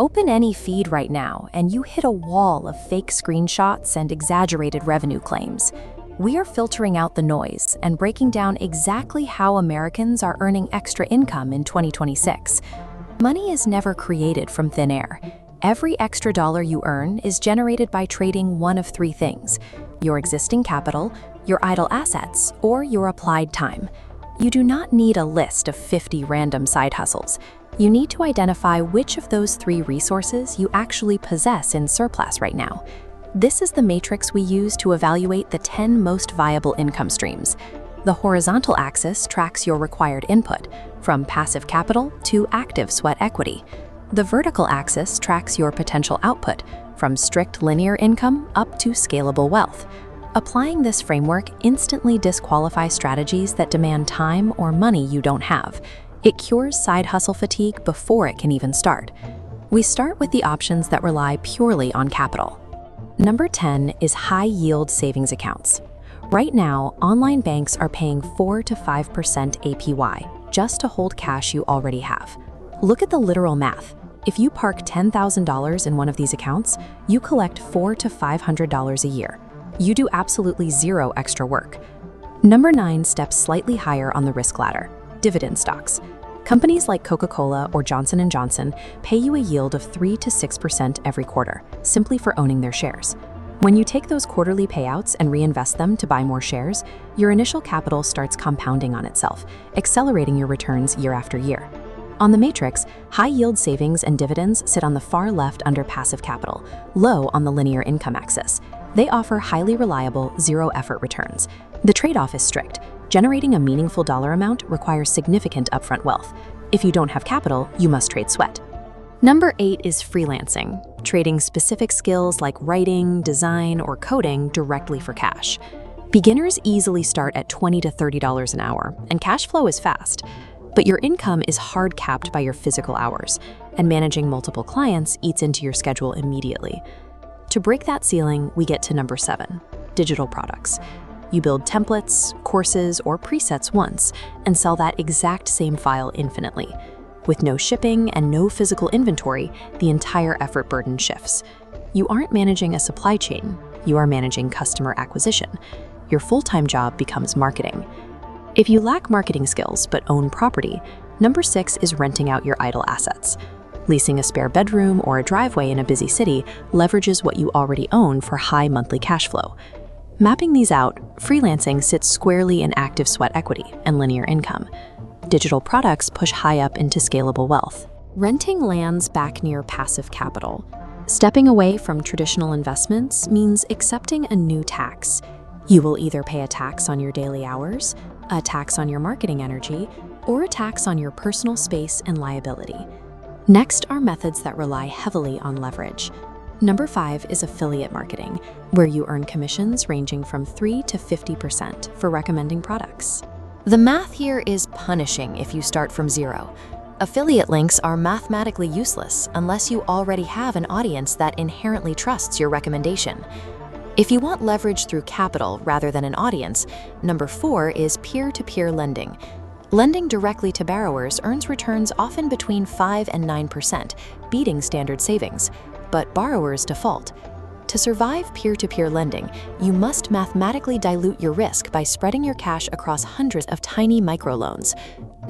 Open any feed right now, and you hit a wall of fake screenshots and exaggerated revenue claims. We are filtering out the noise and breaking down exactly how Americans are earning extra income in 2026. Money is never created from thin air. Every extra dollar you earn is generated by trading one of three things: your existing capital, your idle assets, or your applied time. You do not need a list of 50 random side hustles. You need to identify which of those three resources you actually possess in surplus right now. This is the matrix we use to evaluate the 10 most viable income streams. The horizontal axis tracks your required input, from passive capital to active sweat equity. The vertical axis tracks your potential output, from strict linear income up to scalable wealth. Applying this framework instantly disqualifies strategies that demand time or money you don't have. It cures side hustle fatigue before it can even start. We start with the options that rely purely on capital. Number 10 is high-yield savings accounts. Right now, online banks are paying 4 to 5% APY just to hold cash you already have. Look at the literal math. If you park $10,000 in one of these accounts, you collect $400 to $500 a year. You do absolutely zero extra work. Number 9 steps slightly higher on the risk ladder: dividend stocks. Companies like Coca-Cola or Johnson & Johnson pay you a yield of 3 to 6% every quarter, simply for owning their shares. When you take those quarterly payouts and reinvest them to buy more shares, your initial capital starts compounding on itself, accelerating your returns year after year. On the matrix, high-yield savings and dividends sit on the far left under passive capital, low on the linear income axis. They offer highly reliable, zero-effort returns. The trade-off is strict. Generating a meaningful dollar amount requires significant upfront wealth. If you don't have capital, you must trade sweat. Number 8 is freelancing, trading specific skills like writing, design, or coding directly for cash. Beginners easily start at $20 to $30 an hour, and cash flow is fast. But your income is hard capped by your physical hours, and managing multiple clients eats into your schedule immediately. To break that ceiling, we get to number 7, digital products. You build templates, courses, or presets once and sell that exact same file infinitely. With no shipping and no physical inventory, the entire effort burden shifts. You aren't managing a supply chain, you are managing customer acquisition. Your full-time job becomes marketing. If you lack marketing skills but own property, number 6 is renting out your idle assets. Leasing a spare bedroom or a driveway in a busy city leverages what you already own for high monthly cash flow. Mapping these out, freelancing sits squarely in active sweat equity and linear income. Digital products push high up into scalable wealth. Renting lands back near passive capital. Stepping away from traditional investments means accepting a new tax. You will either pay a tax on your daily hours, a tax on your marketing energy, or a tax on your personal space and liability. Next are methods that rely heavily on leverage. Number 5 is affiliate marketing, where you earn commissions ranging from 3 to 50% for recommending products. The math here is punishing if you start from zero. Affiliate links are mathematically useless unless you already have an audience that inherently trusts your recommendation. If you want leverage through capital rather than an audience, number 4 is peer-to-peer lending. Lending directly to borrowers earns returns often between 5 and 9%, beating standard savings, but borrowers default. To survive peer-to-peer lending, you must mathematically dilute your risk by spreading your cash across hundreds of tiny microloans.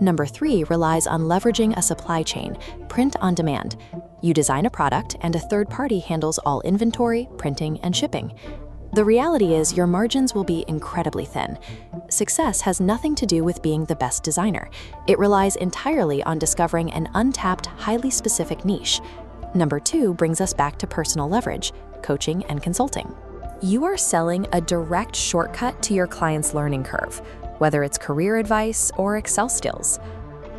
Number 3 relies on leveraging a supply chain, print on demand. You design a product and a third party handles all inventory, printing, and shipping. The reality is your margins will be incredibly thin. Success has nothing to do with being the best designer. It relies entirely on discovering an untapped, highly specific niche. Number 2 brings us back to personal leverage, coaching and consulting. You are selling a direct shortcut to your client's learning curve, whether it's career advice or Excel skills.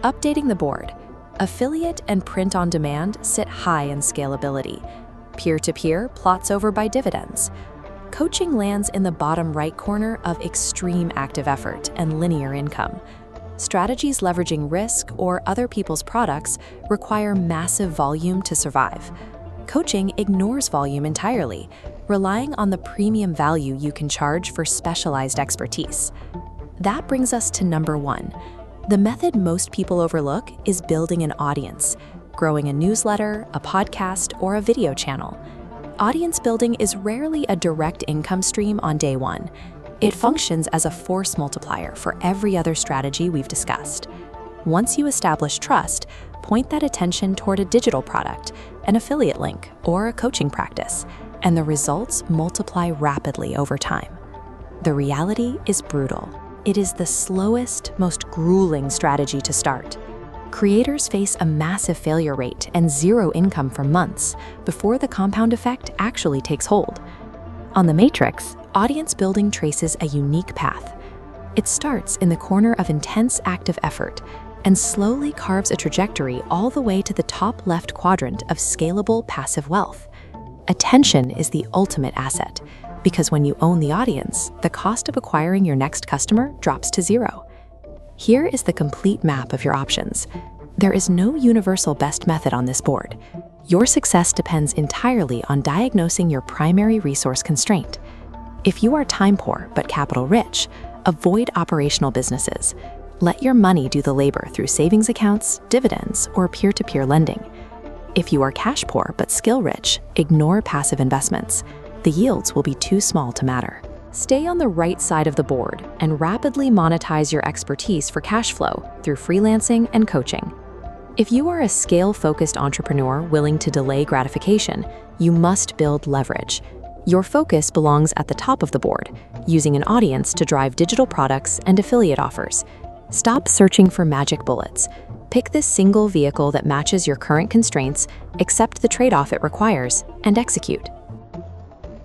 Updating the board. Affiliate and print on demand sit high in scalability. Peer-to-peer plots over by dividends. Coaching lands in the bottom right corner of extreme active effort and linear income. Strategies leveraging risk or other people's products require massive volume to survive. Coaching ignores volume entirely, relying on the premium value you can charge for specialized expertise. That brings us to number 1. The method most people overlook is building an audience. growing a newsletter, a podcast, or a video channel. Audience building is rarely a direct income stream on day one. It functions as a force multiplier for every other strategy we've discussed. Once you establish trust, point that attention toward a digital product, an affiliate link, or a coaching practice, and the results multiply rapidly over time. The reality is brutal. It is the slowest, most grueling strategy to start. Creators face a massive failure rate and zero income for months before the compound effect actually takes hold. On The Matrix, audience building traces a unique path. It starts in the corner of intense active effort and slowly carves a trajectory all the way to the top left quadrant of scalable passive wealth. Attention is the ultimate asset, because when you own the audience, the cost of acquiring your next customer drops to zero. Here is the complete map of your options. There is no universal best method on this board. Your success depends entirely on diagnosing your primary resource constraint. If you are time poor but capital rich, avoid operational businesses. Let your money do the labor through savings accounts, dividends, or peer-to-peer lending. If you are cash poor but skill rich, ignore passive investments. The yields will be too small to matter. Stay on the right side of the board and rapidly monetize your expertise for cash flow through freelancing and coaching. If you are a scale-focused entrepreneur willing to delay gratification, you must build leverage. Your focus belongs at the top of the board, using an audience to drive digital products and affiliate offers. Stop searching for magic bullets. Pick the single vehicle that matches your current constraints, accept the trade-off it requires, and execute.